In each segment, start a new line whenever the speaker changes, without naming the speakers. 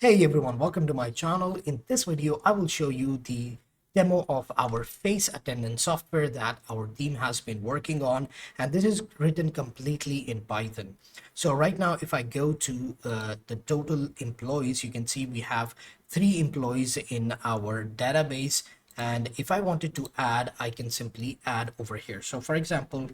Hey everyone, welcome to my channel. In this video, I will show you the demo of our face attendance software that our team has been working on, and this is written completely in Python. So right now, if I go to the total employees, you can see we have 3 employees in our database. And if I wanted to add, I can simply add over here. So for example,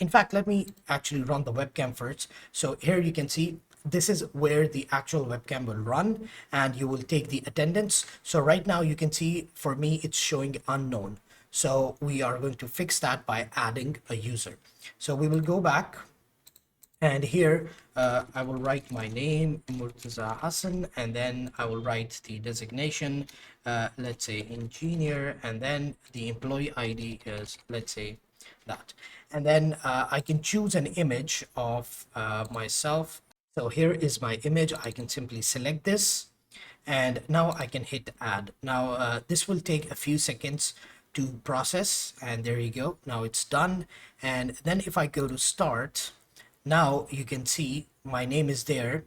in fact, let me actually run the webcam first. So here you can see this is where the actual webcam will run, and you will take the attendance. So right now you can see for me it's showing unknown. So we are going to fix that by adding a user. So we will go back, and here I will write my name, Murtaza Hassan, and then I will write the designation, let's say engineer, and then the employee ID is, let's say, that. And then I can choose an image of myself. So here is my image. I can simply select this, and now I can hit add. Now this will take a few seconds to process, and there you go. Now it's done. And then if I go to start, now you can see my name is there,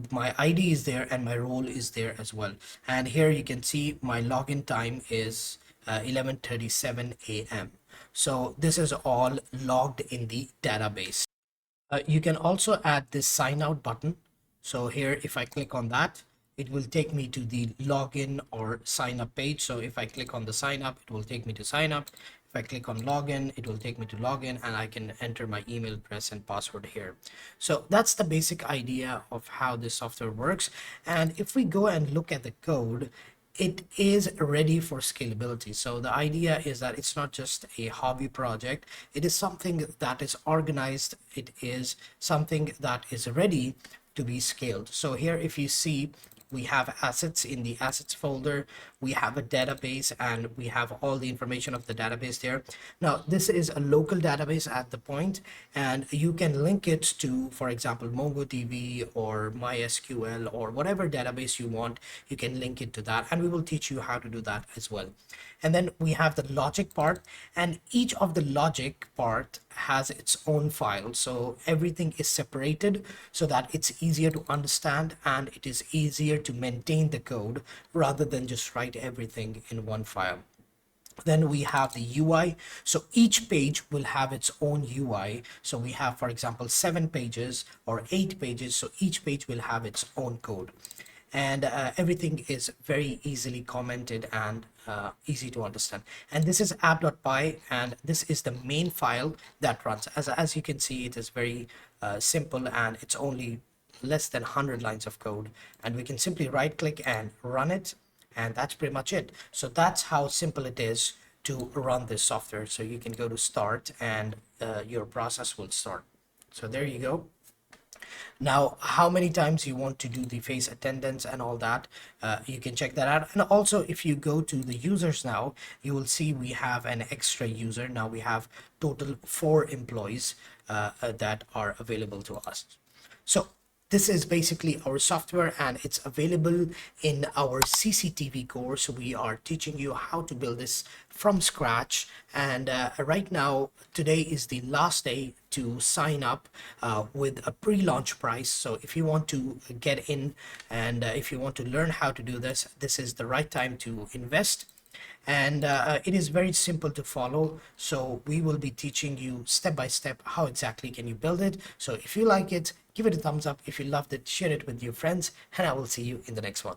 my ID is there, and my role is there as well. And here you can see my login time is 11:37 a.m. So this is all logged in the database. You can also add this sign out button. So here, if I click on that, it will take me to the login or sign up page. So if I click on the sign up, it will take me to sign up. If I click on login, it will take me to login, and I can enter my email address and password here. So that's the basic idea of how this software works. And if we go and look at the code, it is ready for scalability. So the idea is that it's not just a hobby project. It is something that is organized. It is something that is ready to be scaled. So here, if you see, we have assets in the assets folder, we have a database, and we have all the information of the database there. Now this is a local database at the point, and you can link it to, for example, MongoDB or MySQL or whatever database you want. You can link it to that, and we will teach you how to do that as well. And then we have the logic part, and each of the logic part has its own file. So everything is separated so that it's easier to understand and it is easier to maintain the code rather than just write everything in one file. Then we have the UI. So each page will have its own UI. So we have, for example, 7 pages or 8 pages. So each page will have its own code. And everything is very easily commented and easy to understand. And this is app.py, and this is the main file that runs. As you can see, it is very simple, and it's only less than 100 lines of code. And we can simply right click and run it, and that's pretty much it. So that's how simple it is to run this software. So you can go to start, and your process will start. So there you go. Now, how many times you want to do the face attendance and all that, you can check that out. And also, if you go to the users now, you will see we have an extra user. Now we have total 4 employees that are available to us. So this is basically our software, and it's available in our CCTV course. We are teaching you how to build this from scratch. And right now, today is the last day to sign up with a pre-launch price. So if you want to get in, and if you want to learn how to do this, this is the right time to invest. And it is very simple to follow. So we will be teaching you step by step how exactly can you build it. So if you like it, give it a thumbs up. If you loved it, share it with your friends, and I will see you in the next one.